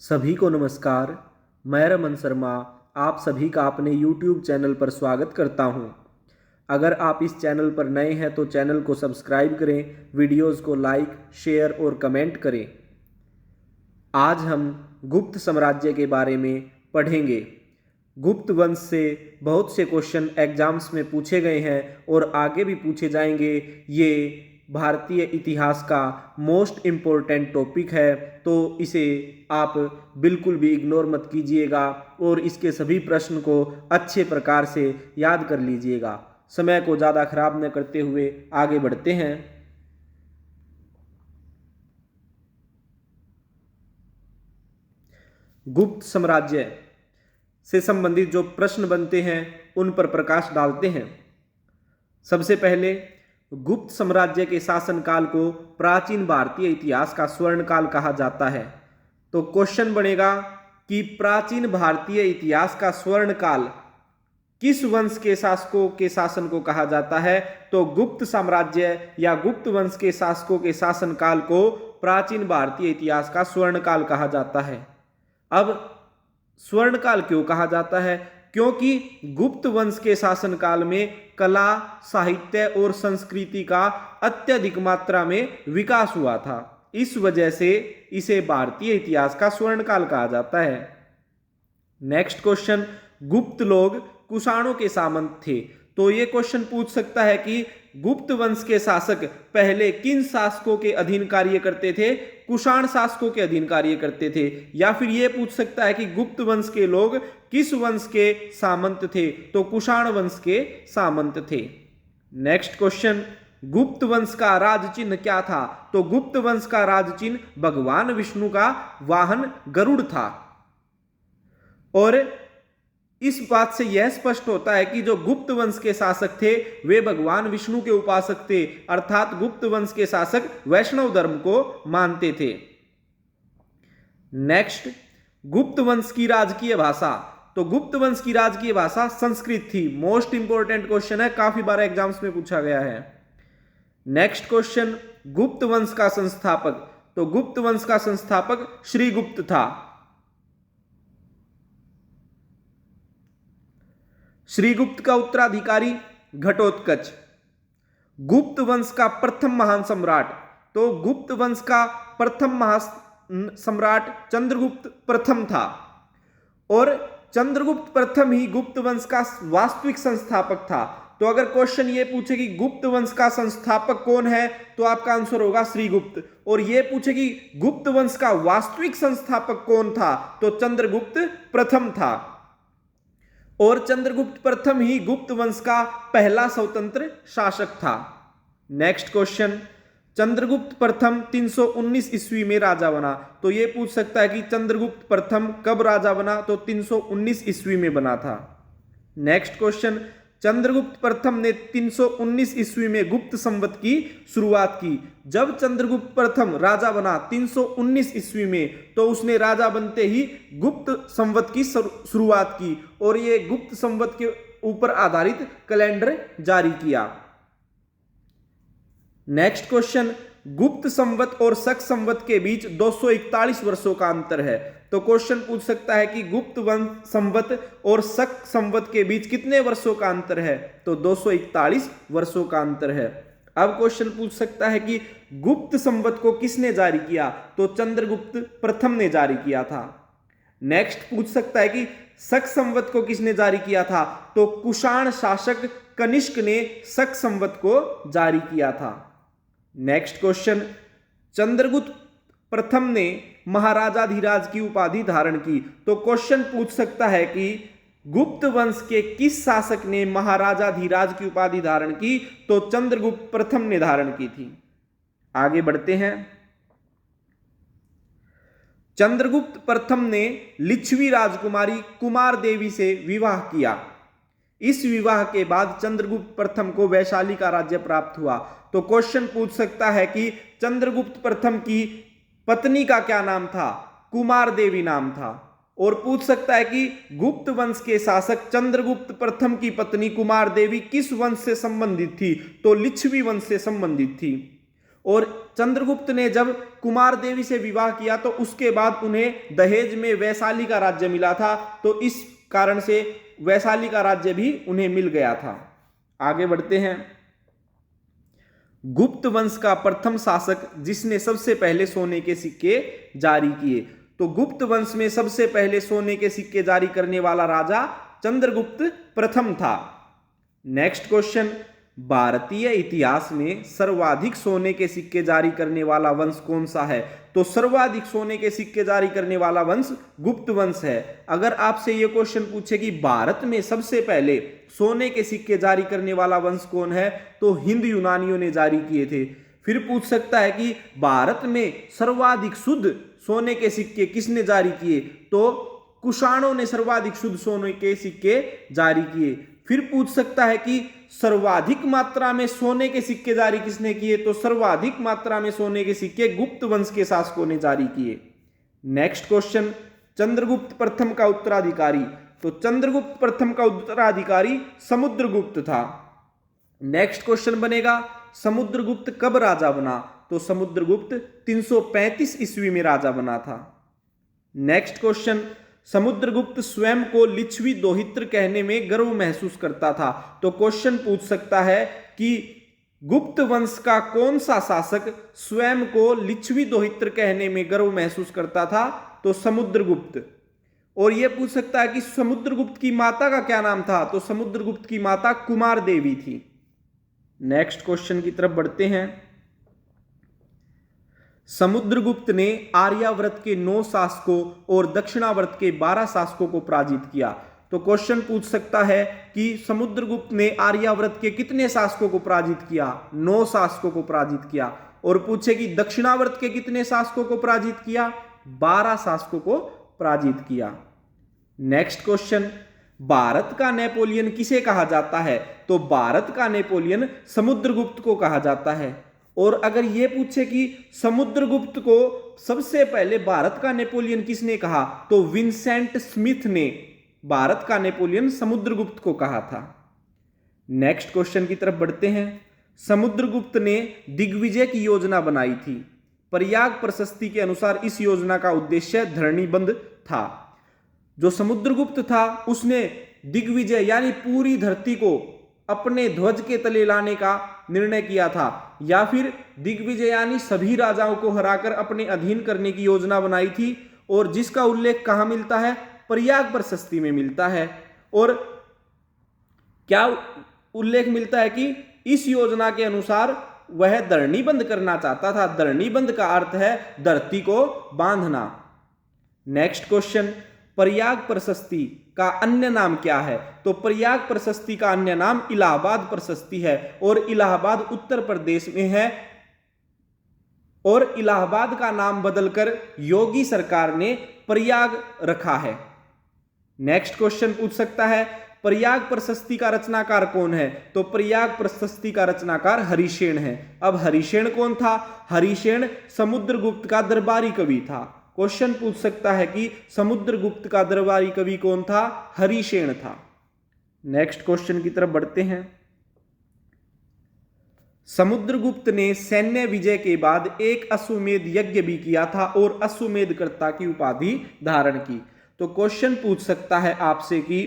सभी को नमस्कार। मैं रमन शर्मा आप सभी का अपने YouTube चैनल पर स्वागत करता हूं। अगर आप इस चैनल पर नए हैं तो चैनल को सब्सक्राइब करें, वीडियोस को लाइक, शेयर और कमेंट करें। आज हम गुप्त साम्राज्य के बारे में पढ़ेंगे। गुप्त वंश से बहुत से क्वेश्चन एग्जाम्स में पूछे गए हैं और आगे भी पूछे जाएंगे। ये भारतीय इतिहास का मोस्ट इम्पोर्टेंट टॉपिक है, तो इसे आप बिल्कुल भी इग्नोर मत कीजिएगा और इसके सभी प्रश्न को अच्छे प्रकार से याद कर लीजिएगा। समय को ज़्यादा खराब न करते हुए आगे बढ़ते हैं। गुप्त साम्राज्य से संबंधित जो प्रश्न बनते हैं उन पर प्रकाश डालते हैं। सबसे पहले, गुप्त साम्राज्य के शासनकाल को प्राचीन भारतीय इतिहास का स्वर्णकाल कहा जाता है। तो क्वेश्चन बनेगा कि प्राचीन भारतीय इतिहास का स्वर्णकाल किस वंश के शासकों के शासन को कहा जाता है? तो गुप्त साम्राज्य या गुप्त वंश के शासकों के शासनकाल को प्राचीन भारतीय इतिहास का स्वर्णकाल कहा जाता है। अब स्वर्णकाल क्यों कहा जाता है? क्योंकि गुप्त वंश के शासनकाल में कला, साहित्य और संस्कृति का अत्यधिक मात्रा में विकास हुआ था। इस वजह से इसे भारतीय इतिहास का स्वर्णकाल कहा जाता है। नेक्स्ट क्वेश्चन, गुप्त लोग कुषाणों के सामंत थे। तो ये क्वेश्चन पूछ सकता है कि गुप्त वंश के शासक पहले किन शासकों के अधीन कार्य करते थे? कुषाण शासकों के अधीन कार्य करते थे। या फिर यह पूछ सकता है कि गुप्त वंश के लोग किस वंश के सामंत थे? तो कुषाण वंश के सामंत थे। नेक्स्ट क्वेश्चन, गुप्त वंश का राज चिन्ह क्या था? तो गुप्त वंश का राज चिन्ह भगवान विष्णु का वाहन गरुड़ था। और इस बात से यह स्पष्ट होता है कि जो गुप्त वंश के शासक थे वे भगवान विष्णु के उपासक थे, अर्थात गुप्त वंश के शासक वैष्णव धर्म को मानते थे। नेक्स्ट, गुप्त वंश की राजकीय भाषा। तो गुप्त वंश की राजकीय भाषा संस्कृत थी। मोस्ट इंपोर्टेंट क्वेश्चन है, काफी बार एग्जाम्स में पूछा गया है। नेक्स्ट क्वेश्चन, गुप्त वंश का संस्थापक। तो गुप्त वंश का संस्थापक श्रीगुप्त था। श्रीगुप्त का उत्तराधिकारी घटोत्कच। गुप्त वंश का प्रथम महान सम्राट। तो गुप्त वंश का प्रथम महान सम्राट चंद्रगुप्त प्रथम था और चंद्रगुप्त प्रथम ही गुप्त वंश का वास्तविक संस्थापक था। तो अगर क्वेश्चन ये पूछे कि गुप्त वंश का संस्थापक कौन है तो आपका आंसर होगा श्रीगुप्त। और ये पूछे कि गुप्त वंश का वास्तविक संस्थापक कौन था? तो चंद्रगुप्त प्रथम था। और चंद्रगुप्त प्रथम ही गुप्त वंश का पहला स्वतंत्र शासक था। नेक्स्ट क्वेश्चन, चंद्रगुप्त प्रथम 319 ईस्वी में राजा बना। तो यह पूछ सकता है कि चंद्रगुप्त प्रथम कब राजा बना? तो 319 ईस्वी में बना था। नेक्स्ट क्वेश्चन, चंद्रगुप्त प्रथम ने 319 ईस्वी में गुप्त संवत की शुरुआत की। जब चंद्रगुप्त प्रथम राजा बना 319 ईस्वी में तो उसने राजा बनते ही गुप्त संवत की शुरुआत की और ये गुप्त संवत के ऊपर आधारित कैलेंडर जारी किया। नेक्स्ट क्वेश्चन, गुप्त संवत और शक संवत के बीच 241 वर्षों का अंतर है। तो क्वेश्चन पूछ सकता है कि गुप्त वंश संवत और शक संवत के बीच कितने वर्षों का अंतर है? तो 241 वर्षों का अंतर है। अब क्वेश्चन पूछ सकता है कि गुप्त संवत को किसने जारी किया? तो चंद्रगुप्त प्रथम ने जारी किया था। नेक्स्ट पूछ सकता है कि शक संवत को किसने जारी किया था? तो कुषाण शासक कनिष्क ने शक संवत को जारी किया था। नेक्स्ट क्वेश्चन, चंद्रगुप्त प्रथम ने महाराजाधिराज की उपाधि धारण की। तो क्वेश्चन पूछ सकता है कि गुप्त वंश के किस शासक ने महाराजाधिराज की उपाधि धारण की? तो चंद्रगुप्त प्रथम ने धारण की थी। आगे बढ़ते हैं। चंद्रगुप्त प्रथम ने लिच्छवी राजकुमारी कुमार देवी से विवाह किया। इस विवाह के बाद चंद्रगुप्त प्रथम को वैशाली का राज्य प्राप्त हुआ। तो क्वेश्चन पूछ सकता है कि चंद्रगुप्त प्रथम की पत्नी का क्या नाम था? कुमार देवी नाम था। और पूछ सकता है कि गुप्त वंश के शासक चंद्रगुप्त प्रथम की पत्नी कुमार देवी किस वंश से संबंधित थी? तो लिच्छवी वंश से संबंधित थी। और चंद्रगुप्त ने जब कुमार देवी से विवाह किया तो उसके बाद उन्हें दहेज में वैशाली का राज्य मिला था, तो इस कारण से वैशाली का राज्य भी उन्हें मिल गया था। आगे बढ़ते हैं। गुप्त वंश का प्रथम शासक जिसने सबसे पहले सोने के सिक्के जारी किए, तो गुप्त वंश में सबसे पहले सोने के सिक्के जारी करने वाला राजा चंद्रगुप्त प्रथम था। नेक्स्ट क्वेश्चन, भारतीय इतिहास में सर्वाधिक सोने के सिक्के जारी करने वाला वंश कौन सा है? तो सर्वाधिक सोने के सिक्के जारी करने वाला वंश गुप्त वंश है। अगर आपसे यह क्वेश्चन पूछे कि भारत में सबसे पहले सोने के सिक्के जारी करने वाला वंश कौन है, तो हिंद यूनानियों ने जारी किए थे। फिर पूछ सकता है कि भारत में सर्वाधिक शुद्ध सोने के सिक्के किसने जारी किए, तो कुषाणों ने सर्वाधिक शुद्ध सोने के सिक्के जारी किए। फिर पूछ सकता है कि सर्वाधिक मात्रा में सोने के सिक्के जारी किसने किए, तो सर्वाधिक मात्रा में सोने के सिक्के गुप्त वंश के शासकों ने जारी किए। नेक्स्ट क्वेश्चन, चंद्रगुप्त प्रथम का उत्तराधिकारी, तो चंद्रगुप्त प्रथम का उत्तराधिकारी समुद्रगुप्त था। नेक्स्ट क्वेश्चन बनेगा, समुद्रगुप्त कब राजा बना? तो समुद्रगुप्त 335 ईस्वी में राजा बना था। नेक्स्ट क्वेश्चन, समुद्रगुप्त स्वयं को लिच्छवी दोहित्र कहने में गर्व महसूस करता था। तो क्वेश्चन पूछ सकता है कि गुप्त वंश का कौन सा शासक स्वयं को लिच्छवी दोहित्र कहने में गर्व महसूस करता था? तो समुद्रगुप्त। और यह पूछ सकता है कि समुद्रगुप्त की माता का क्या नाम था? तो समुद्रगुप्त की माता कुमार देवी थी। नेक्स्ट क्वेश्चन की तरफ बढ़ते हैं। समुद्रगुप्त ने आर्यावर्त के 9 शासकों और दक्षिणावर्त के 12 शासकों को पराजित किया। तो क्वेश्चन पूछ सकता है कि समुद्रगुप्त ने आर्यावर्त के कितने शासकों को पराजित किया? 9 शासकों को पराजित किया। और पूछे कि दक्षिणावर्त के कितने शासकों को पराजित किया? 12 शासकों को पराजित किया। नेक्स्ट क्वेश्चन, भारत का नेपोलियन किसे कहा जाता है? तो भारत का नेपोलियन समुद्रगुप्त को कहा जाता है। और अगर यह पूछे कि समुद्रगुप्त को सबसे पहले भारत का नेपोलियन किसने कहा, तो विंसेंट स्मिथ ने भारत का नेपोलियन समुद्रगुप्त को कहा था। नेक्स्ट क्वेश्चन की तरफ बढ़ते हैं। समुद्रगुप्त ने दिग्विजय की योजना बनाई थी। प्रयाग प्रशस्ति के अनुसार इस योजना का उद्देश्य धरणीबंध था। जो समुद्रगुप्त था उसने दिग्विजय यानी पूरी धरती को अपने ध्वज के तले लाने का निर्णय किया था, या फिर दिग्विजय यानी सभी राजाओं को हराकर अपने अधीन करने की योजना बनाई थी, और जिसका उल्लेख कहां मिलता है? प्रयाग प्रशस्ति में मिलता है। और क्या उल्लेख मिलता है कि इस योजना के अनुसार वह धरणीबंध करना चाहता था। धरणीबंध का अर्थ है धरती को बांधना। नेक्स्ट क्वेश्चन, प्रयाग प्रशस्ति का अन्य नाम क्या है? तो प्रयाग प्रशस्ति का अन्य नाम इलाहाबाद प्रशस्ति है, और इलाहाबाद उत्तर प्रदेश में है, और इलाहाबाद का नाम बदलकर योगी सरकार ने प्रयाग रखा है। नेक्स्ट क्वेश्चन पूछ सकता है, प्रयाग प्रशस्ति का रचनाकार कौन है? तो प्रयाग प्रशस्ति का रचनाकार हरिशेन है। अब हरिशेन कौन था? हरिशेन समुद्रगुप्त का दरबारी कवि था। क्वेश्चन पूछ सकता है कि समुद्रगुप्त का दरबारी कवि कौन था? हरिशेन था। नेक्स्ट क्वेश्चन की तरफ बढ़ते हैं। समुद्रगुप्त ने सैन्य विजय के बाद एक अश्वमेध यज्ञ भी किया था और अश्वमेधकर्ता की उपाधि धारण की। तो क्वेश्चन पूछ सकता है आपसे कि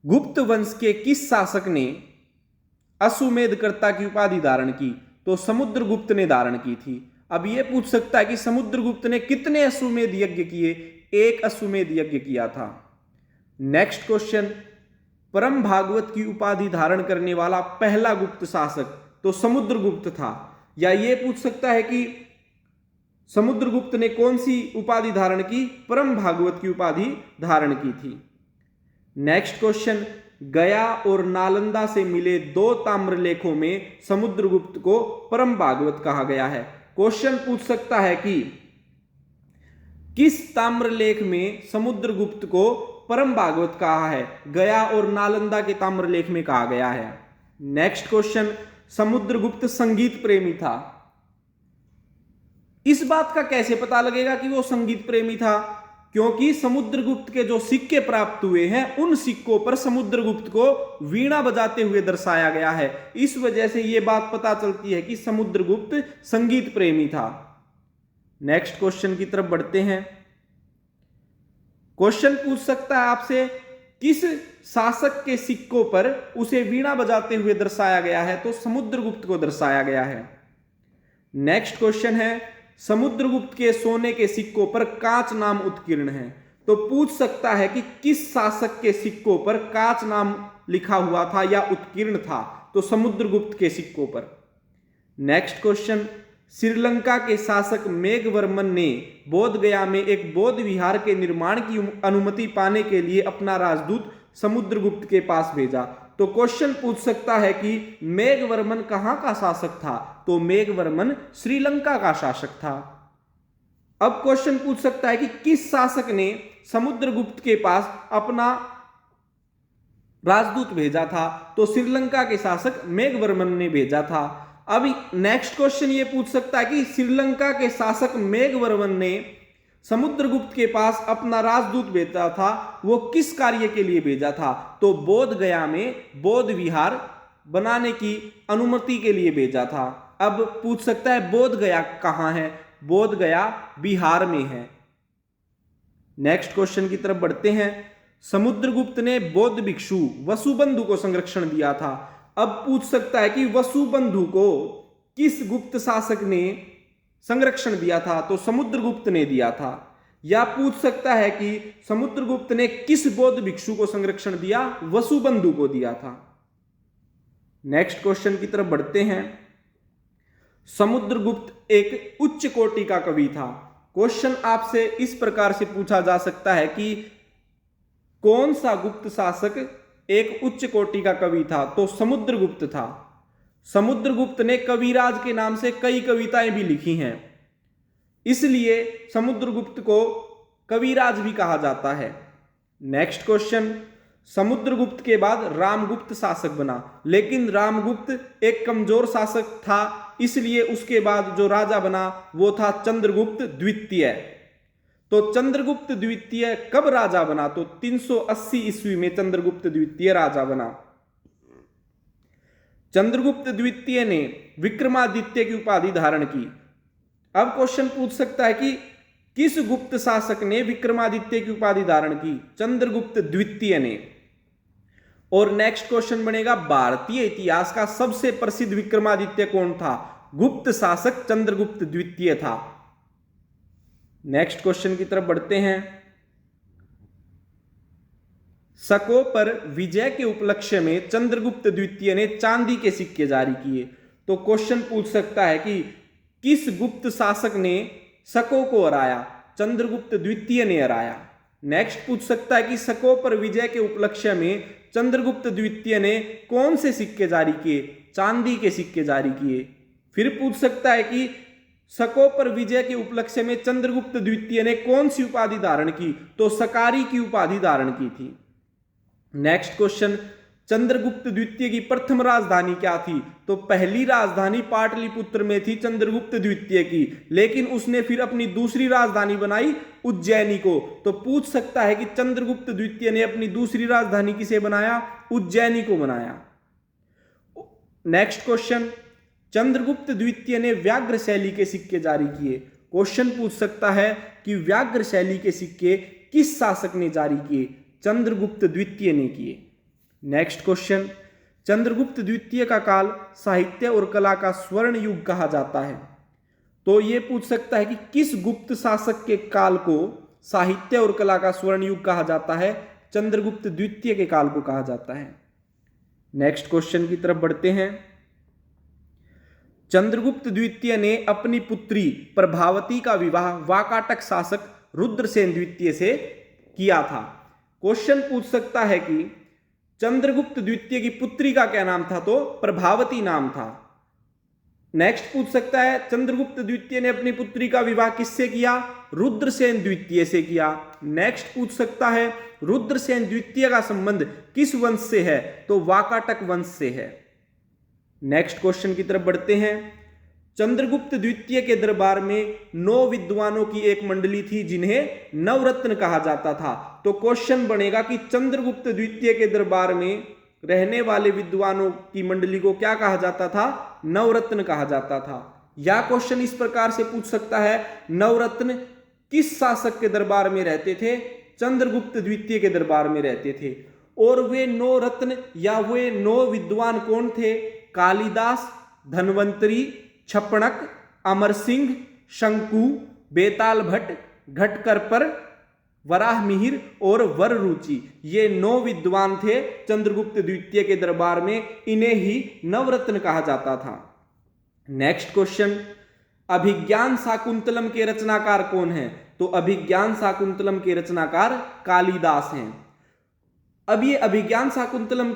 गुप्त वंश के किस शासक ने अश्वमेधकर्ता की उपाधि धारण की? तो समुद्रगुप्त ने धारण की थी। अब यह पूछ सकता है कि समुद्रगुप्त ने कितने अश्वमेध यज्ञ किए? एक अश्वमेध यज्ञ किया था। नेक्स्ट क्वेश्चन, परम भागवत की उपाधि धारण करने वाला पहला गुप्त शासक? तो समुद्रगुप्त था। या यह पूछ सकता है कि समुद्रगुप्त ने कौन सी उपाधि धारण की? परम भागवत की उपाधि धारण की थी। नेक्स्ट क्वेश्चन, गया और नालंदा से मिले 2 ताम्रलेखों में समुद्रगुप्त को परम भागवत कहा गया है। क्वेश्चन पूछ सकता है कि किस ताम्रलेख में समुद्रगुप्त को परम भागवत कहा है? गया और नालंदा के ताम्रलेख में कहा गया है। नेक्स्ट क्वेश्चन, समुद्रगुप्त संगीत प्रेमी था। इस बात का कैसे पता लगेगा कि वो संगीत प्रेमी था? क्योंकि समुद्रगुप्त के जो सिक्के प्राप्त हुए हैं उन सिक्कों पर समुद्रगुप्त को वीणा बजाते हुए दर्शाया गया है। इस वजह से यह बात पता चलती है कि समुद्रगुप्त संगीत प्रेमी था। नेक्स्ट क्वेश्चन की तरफ बढ़ते हैं। क्वेश्चन पूछ सकता है आपसे, किस शासक के सिक्कों पर उसे वीणा बजाते हुए दर्शाया गया है? तो समुद्रगुप्त को दर्शाया गया है। नेक्स्ट क्वेश्चन है, समुद्रगुप्त के सोने के सिक्कों पर कांच नाम उत्कीर्ण है। तो पूछ सकता है कि किस शासक के सिक्कों पर कांच नाम लिखा हुआ था या उत्कीर्ण था? तो समुद्रगुप्त के सिक्कों पर। नेक्स्ट क्वेश्चन, श्रीलंका के शासक मेघवर्मन ने बोधगया में एक बौद्ध विहार के निर्माण की अनुमति पाने के लिए अपना राजदूत समुद्रगुप्त के पास भेजा। तो क्वेश्चन पूछ सकता है कि मेघवर्मन कहां का शासक था? तो मेघवर्मन श्रीलंका का शासक था। अब क्वेश्चन पूछ सकता है कि किस शासक ने समुद्रगुप्त के पास अपना राजदूत भेजा था? तो श्रीलंका के शासक मेघवर्मन ने भेजा था। अब नेक्स्ट क्वेश्चन ये पूछ सकता है कि श्रीलंका के शासक मेघवर्मन ने समुद्रगुप्त के पास अपना राजदूत भेजा था, वो किस कार्य के लिए भेजा था? तो बोधगया में बौद्ध विहार बनाने की अनुमति के लिए भेजा था। अब पूछ सकता है बोधगया कहां है? बोधगया बिहार में है। नेक्स्ट क्वेश्चन की तरफ बढ़ते हैं। समुद्रगुप्त ने बौद्ध भिक्षु वसुबंधु को संरक्षण दिया था। अब पूछ सकता है कि वसुबंधु को किस गुप्त शासक ने संरक्षण दिया था? तो समुद्रगुप्त ने दिया था। या पूछ सकता है कि समुद्रगुप्त ने किस बौद्ध भिक्षु को संरक्षण दिया? वसुबंधु को दिया था। नेक्स्ट क्वेश्चन की तरफ बढ़ते हैं। समुद्रगुप्त एक उच्च कोटि का कवि था। क्वेश्चन आपसे इस प्रकार से पूछा जा सकता है कि कौन सा गुप्त शासक एक उच्च कोटि का कवि था? तो समुद्रगुप्त था। समुद्रगुप्त ने कविराज के नाम से कई कविताएं भी लिखी हैं, इसलिए समुद्रगुप्त को कविराज भी कहा जाता है। नेक्स्ट क्वेश्चन, समुद्रगुप्त के बाद रामगुप्त शासक बना, लेकिन रामगुप्त एक कमजोर शासक था, इसलिए उसके बाद जो राजा बना वो था चंद्रगुप्त द्वितीय। तो चंद्रगुप्त द्वितीय कब राजा बना? तो 380 ईस्वी में चंद्रगुप्त द्वितीय राजा बना। चंद्रगुप्त द्वितीय ने विक्रमादित्य की उपाधि धारण की। अब क्वेश्चन पूछ सकता है कि किस गुप्त शासक ने विक्रमादित्य की उपाधि धारण की? चंद्रगुप्त द्वितीय ने। और नेक्स्ट क्वेश्चन बनेगा, भारतीय इतिहास का सबसे प्रसिद्ध विक्रमादित्य कौन था? गुप्त शासक चंद्रगुप्त द्वितीय था। नेक्स्ट क्वेश्चन की तरफ बढ़ते हैं। शकों पर विजय के उपलक्ष्य में चंद्रगुप्त द्वितीय ने चांदी के सिक्के जारी किए। तो क्वेश्चन पूछ सकता है कि किस गुप्त शासक ने शकों को हराया? चंद्रगुप्त द्वितीय ने हराया। नेक्स्ट पूछ सकता है कि शकों पर विजय के उपलक्ष्य में चंद्रगुप्त द्वितीय ने कौन से सिक्के जारी किए? चांदी के सिक्के जारी किए। फिर पूछ सकता है कि शकों पर विजय के उपलक्ष्य में चंद्रगुप्त द्वितीय ने कौन सी उपाधि धारण की? तो शकारी की उपाधि धारण की थी। नेक्स्ट क्वेश्चन, चंद्रगुप्त द्वितीय की प्रथम राजधानी क्या थी? तो पहली राजधानी पाटलिपुत्र में थी चंद्रगुप्त द्वितीय की, लेकिन उसने फिर अपनी दूसरी राजधानी बनाई उज्जैनी को। तो पूछ सकता है कि चंद्रगुप्त द्वितीय ने अपनी दूसरी राजधानी किसे बनाया? उज्जैनी को बनाया। नेक्स्ट क्वेश्चन, चंद्रगुप्त द्वितीय ने व्याघ्र शैली के सिक्के जारी किए। क्वेश्चन पूछ सकता है कि व्याघ्र शैली के सिक्के किस शासक ने जारी किए? चंद्रगुप्त द्वितीय ने किए। नेक्स्ट क्वेश्चन, चंद्रगुप्त द्वितीय का काल साहित्य और कला का स्वर्ण युग कहा जाता है। तो यह पूछ सकता है कि किस गुप्त शासक के काल को साहित्य और कला का स्वर्ण युग कहा जाता है? चंद्रगुप्त द्वितीय के काल को कहा जाता है। नेक्स्ट क्वेश्चन की तरफ बढ़ते हैं। चंद्रगुप्त द्वितीय ने अपनी पुत्री प्रभावती का विवाह वाकाटक शासक रुद्रसेन द्वितीय से किया था। क्वेश्चन पूछ सकता है कि चंद्रगुप्त द्वितीय की पुत्री का क्या नाम था? तो प्रभावती नाम था। नेक्स्ट पूछ सकता है चंद्रगुप्त द्वितीय ने अपनी पुत्री का विवाह किससे किया? रुद्रसेन द्वितीय से किया। नेक्स्ट पूछ सकता है रुद्रसेन द्वितीय का संबंध किस वंश से है? तो वाकाटक वंश से है। नेक्स्ट क्वेश्चन की तरफ बढ़ते हैं। चंद्रगुप्त द्वितीय के दरबार में 9 विद्वानों की एक मंडली थी जिन्हें नवरत्न कहा जाता था। तो क्वेश्चन बनेगा कि चंद्रगुप्त द्वितीय के दरबार में रहने वाले विद्वानों की मंडली को क्या कहा जाता था? नवरत्न कहा जाता था। या क्वेश्चन इस प्रकार से पूछ सकता है, नवरत्न किस शासक के दरबार में रहते थे? चंद्रगुप्त द्वितीय के दरबार में रहते थे। और वे 9 रत्न या वे 9 विद्वान कौन थे? कालिदास, धन्वंतरी, छपणक, अमर सिंह, शंकु, बेताल भट्ट, घटकरपर, वराहमिहिर और वररुचि। ये 9 विद्वान थे चंद्रगुप्त द्वितीय के दरबार में, इन्हें ही नवरत्न कहा जाता था। नेक्स्ट क्वेश्चन, अभिज्ञान शाकुंतलम के रचनाकार कौन हैं? तो अभिज्ञान शाकुंतलम के रचनाकार कालिदास हैं। अब ये अभिज्ञान शाकुंतलम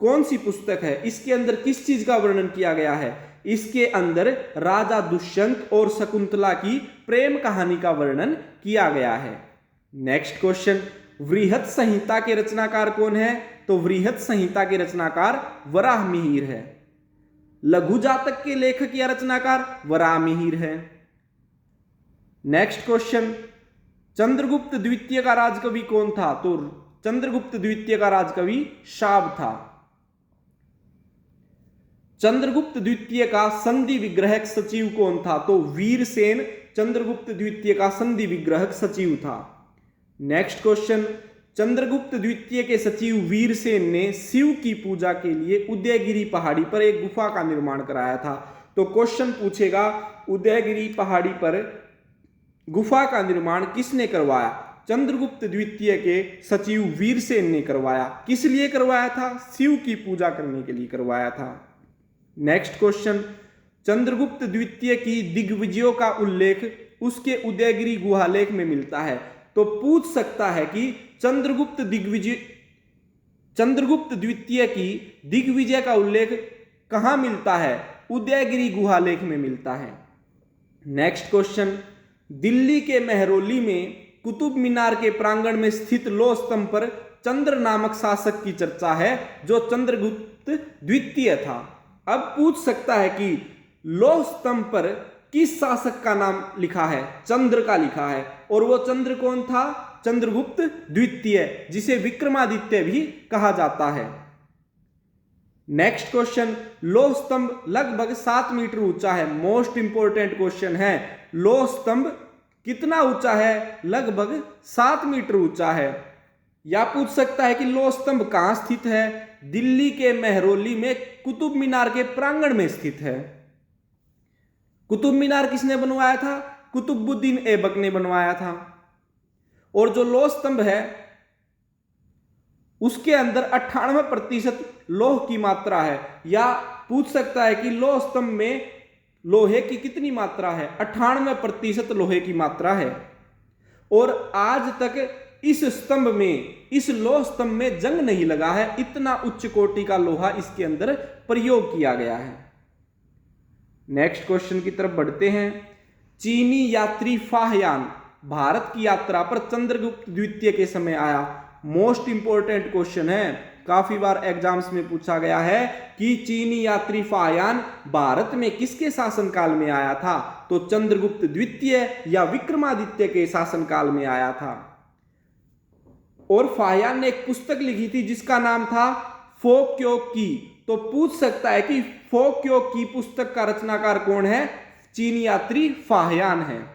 कौन सी पुस्तक है? इसके अंदर किस चीज का वर्णन किया गया है? इसके अंदर राजा दुष्यंत और शकुंतला की प्रेम कहानी का वर्णन किया गया है। नेक्स्ट क्वेश्चन, वृहत संहिता के रचनाकार कौन है? तो वृहत संहिता के रचनाकार वराहमिहिर है। लघु जातक के लेखक या रचनाकार वराहमिहिर है। नेक्स्ट क्वेश्चन, चंद्रगुप्त द्वितीय का राजकवि कौन था? तो चंद्रगुप्त द्वितीय का राजकवि शाब था। चंद्रगुप्त द्वितीय का संधि विग्रहक सचिव कौन था? तो वीरसेन चंद्रगुप्त द्वितीय का संधि विग्रहक सचिव था। नेक्स्ट क्वेश्चन, चंद्रगुप्त द्वितीय के सचिव वीरसेन ने शिव की पूजा के लिए उदयगिरी पहाड़ी पर एक गुफा का निर्माण कराया था। तो क्वेश्चन पूछेगा, उदयगिरी पहाड़ी पर गुफा का निर्माण किसने करवाया? चंद्रगुप्त द्वितीय के सचिव वीरसेन ने करवाया। किस लिए करवाया था? शिव की पूजा करने के लिए करवाया था। नेक्स्ट क्वेश्चन, चंद्रगुप्त द्वितीय की दिग्विजयों का उल्लेख उसके उदयगिरी गुहालेख में मिलता है। तो पूछ सकता है कि चंद्रगुप्त द्वितीय की दिग्विजय का उल्लेख कहां मिलता है? उदयगिरी गुहालेख में मिलता है। नेक्स्ट क्वेश्चन, दिल्ली के मेहरौली में कुतुब मीनार के प्रांगण में स्थित लौह स्तंभ पर चंद्र नामक शासक की चर्चा है जो चंद्रगुप्त द्वितीय था। अब पूछ सकता है कि लौह स्तंभ पर किस शासक का नाम लिखा है? चंद्र का लिखा है। और वो चंद्र कौन था? चंद्रगुप्त द्वितीय, जिसे विक्रमादित्य भी कहा जाता है। नेक्स्ट क्वेश्चन, लौह स्तंभ लगभग 7 मीटर ऊंचा है। मोस्ट इंपोर्टेंट क्वेश्चन है, लौह स्तंभ कितना ऊंचा है? लगभग 7 मीटर ऊंचा है। या पूछ सकता है कि लौह स्तंभ कहां स्थित है? दिल्ली के मेहरौली में कुतुब मीनार के प्रांगण में स्थित है। कुतुब मीनार किसने बनवाया था? कुतुबुद्दीन ऐबक ने बनवाया था। और जो लौह स्तंभ है उसके अंदर 98% लौह की मात्रा है। या पूछ सकता है कि लौह स्तंभ में लोहे की कितनी मात्रा है? 98% लोहे की मात्रा है। और आज तक इस लौह स्तंभ में जंग नहीं लगा है, इतना उच्च कोटि का लोहा इसके अंदर प्रयोग किया गया है। नेक्स्ट क्वेश्चन की तरफ बढ़ते हैं। चीनी यात्री फाहयान भारत की यात्रा पर चंद्रगुप्त द्वितीय के समय आया। मोस्ट इंपोर्टेंट क्वेश्चन है, काफी बार एग्जाम्स में पूछा गया है कि चीनी यात्री फाहयान भारत में किसके शासनकाल में आया था? तो चंद्रगुप्त द्वितीय या विक्रमादित्य के शासनकाल में आया था। और फाहयान ने एक पुस्तक लिखी थी जिसका नाम था फोक्यो की। तो पूछ सकता है कि फोक्यो की पुस्तक का रचनाकार कौन है? चीनी यात्री फाहयान है।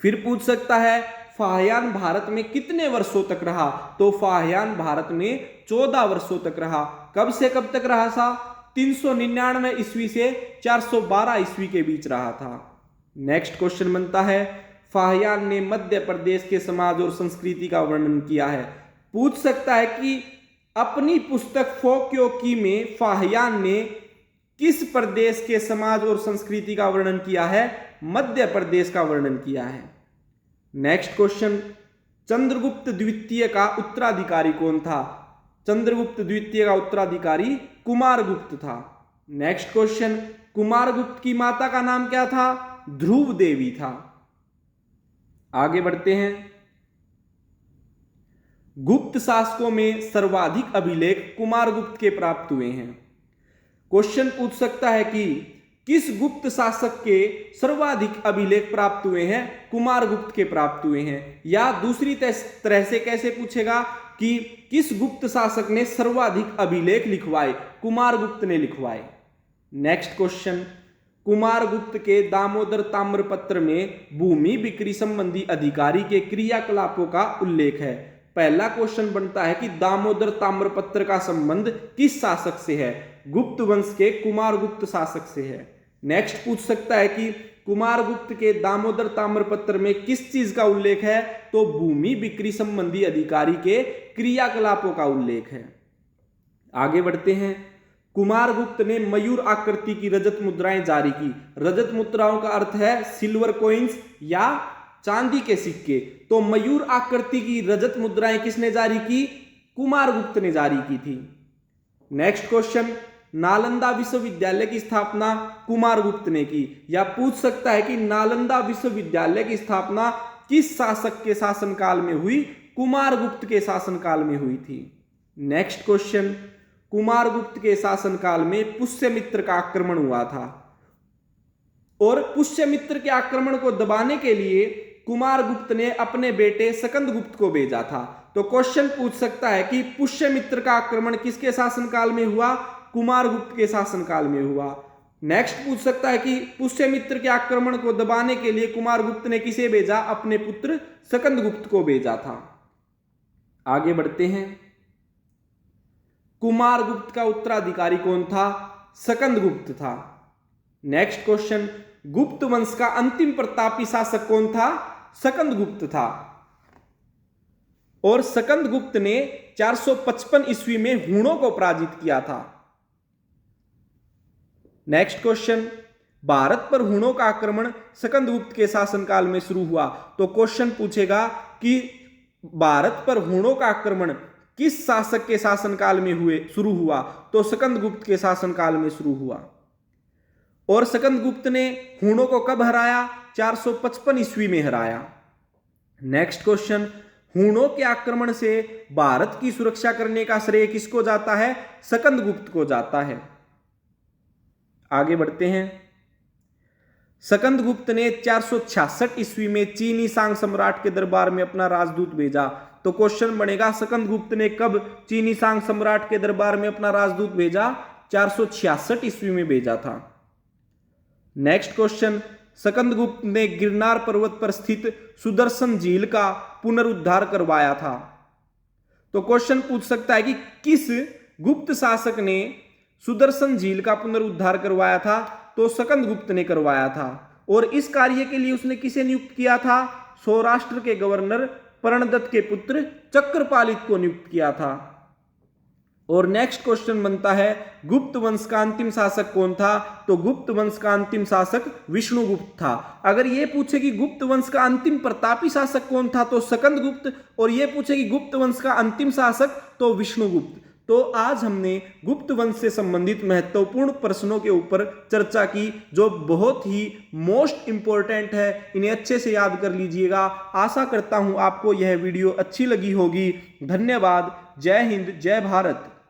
फिर पूछ सकता है फाहयान भारत में कितने वर्षों तक रहा? तो फाहयान भारत में 14 वर्षों तक रहा। कब से कब तक रहा था? 399 ईस्वी से 412 ईस्वी के बीच रहा था। नेक्स्ट क्वेश्चन बनता है, फाहयान ने मध्य प्रदेश के समाज और संस्कृति का वर्णन किया है। पूछ सकता है कि अपनी पुस्तक फोक्यो की में फाहयान ने किस प्रदेश के समाज और संस्कृति का वर्णन किया है? मध्य प्रदेश का वर्णन किया है। नेक्स्ट क्वेश्चन, चंद्रगुप्त द्वितीय का उत्तराधिकारी कौन था? चंद्रगुप्त द्वितीय का उत्तराधिकारी कुमारगुप्त था। नेक्स्ट क्वेश्चन, कुमारगुप्त की माता का नाम क्या था? ध्रुव देवी था। आगे बढ़ते हैं। गुप्त शासकों में सर्वाधिक अभिलेख कुमारगुप्त के प्राप्त हुए हैं। क्वेश्चन पूछ सकता है कि किस गुप्त शासक के सर्वाधिक अभिलेख प्राप्त हुए हैं? कुमारगुप्त के प्राप्त हुए हैं। या दूसरी तरह से कैसे पूछेगा कि किस गुप्त शासक ने सर्वाधिक अभिलेख लिखवाए? कुमारगुप्त ने लिखवाए। नेक्स्ट क्वेश्चन, कुमारगुप्त के दामोदर ताम्रपत्र में भूमि बिक्री संबंधी अधिकारी के क्रियाकलापों का उल्लेख है। पहला क्वेश्चन बनता है कि दामोदर ताम्रपत्र का संबंध किस शासक से है? गुप्त वंश के कुमारगुप्त शासक से है। नेक्स्ट पूछ सकता है कि कुमारगुप्त के दामोदर ताम्रपत्र में किस चीज का उल्लेख है? तो भूमि बिक्री संबंधी अधिकारी के क्रियाकलापों का उल्लेख है। आगे बढ़ते हैं, कुमारगुप्त ने मयूर आकृति की रजत मुद्राएं जारी की। रजत मुद्राओं का अर्थ है सिल्वर कॉइन्स या चांदी के सिक्के। तो मयूर आकृति की रजत मुद्राएं किसने जारी की? कुमारगुप्त ने जारी की थी। नेक्स्ट क्वेश्चन, नालंदा विश्वविद्यालय की स्थापना कुमारगुप्त ने की। या पूछ सकता है कि नालंदा विश्वविद्यालय की स्थापना किस शासक के शासनकाल में हुई? कुमारगुप्त के शासनकाल में हुई थी। नेक्स्ट क्वेश्चन, कुमारगुप्त के शासनकाल में पुष्यमित्र का आक्रमण हुआ था और पुष्यमित्र के आक्रमण को दबाने के लिए कुमारगुप्त ने अपने बेटे सकंदगुप्त को भेजा था। तो क्वेश्चन पूछ सकता है कि पुष्यमित्र का आक्रमण किसके शासनकाल में हुआ? कुमारगुप्त के शासनकाल में हुआ। नेक्स्ट पूछ सकता है कि पुष्यमित्र के आक्रमण को दबाने के लिए कुमारगुप्त ने किसे भेजा? अपने पुत्र सकंदगुप्त को भेजा था। आगे बढ़ते हैं, कुमारगुप्त का उत्तराधिकारी कौन था? सकंदगुप्त था। नेक्स्ट क्वेश्चन, गुप्त वंश का अंतिम प्रतापी शासक कौन था? सकंदगुप्त था। और सकंदगुप्त ने 455 ईस्वी में हूणों को पराजित किया था। नेक्स्ट क्वेश्चन, भारत पर हूणों का आक्रमण सकंदगुप्त के शासनकाल में शुरू हुआ। तो क्वेश्चन पूछेगा कि भारत पर हूणों का आक्रमण किस शासक के शासनकाल में शुरू हुआ? तो सकंदगुप्त के शासनकाल में शुरू हुआ। और सकंदगुप्त ने हूणों को कब हराया? 455 ईस्वी में हराया। नेक्स्ट क्वेश्चन, हूणों के आक्रमण से भारत की सुरक्षा करने का श्रेय किसको जाता है? सकंदगुप्त को जाता है। आगे बढ़ते हैं, सकंदगुप्त ने 466 ईस्वी में चीनी सांग सम्राट के दरबार में अपना राजदूत भेजा। तो क्वेश्चन बनेगा सकंदगुप्त ने कब चीनी सांग सम्राट के दरबार में अपना राजदूत भेजा? 466 ईस्वी में भेजा था। नेक्स्ट क्वेश्चन, सकंदगुप्त ने गिरनार पर्वत पर स्थित सुदर्शन झील का पुनरुद्धार करवाया था। तो क्वेश्चन पूछ सकता है कि किस गुप्त शासक ने सुदर्शन झील का पुनरुद्धार करवाया था? तो सकंदगुप्त ने करवाया था। और इस कार्य के लिए उसने किसे नियुक्त किया था? सौराष्ट्र के गवर्नर प्रणदत्त के पुत्र चक्रपालित को नियुक्त किया था। और नेक्स्ट क्वेश्चन बनता है, गुप्त वंश का अंतिम शासक कौन था? तो गुप्त वंश का अंतिम शासक विष्णुगुप्त था। अगर ये पूछे कि गुप्त वंश का अंतिम प्रतापी शासक कौन था? तो सकंदगुप्त। और ये पूछे कि गुप्त वंश का अंतिम शासक? तो विष्णुगुप्त। तो आज हमने गुप्त वंश से संबंधित महत्वपूर्ण प्रश्नों के ऊपर चर्चा की, जो बहुत ही मोस्ट इंपॉर्टेंट है। इन्हें अच्छे से याद कर लीजिएगा। आशा करता हूं आपको यह वीडियो अच्छी लगी होगी। धन्यवाद। जय हिंद, जय भारत।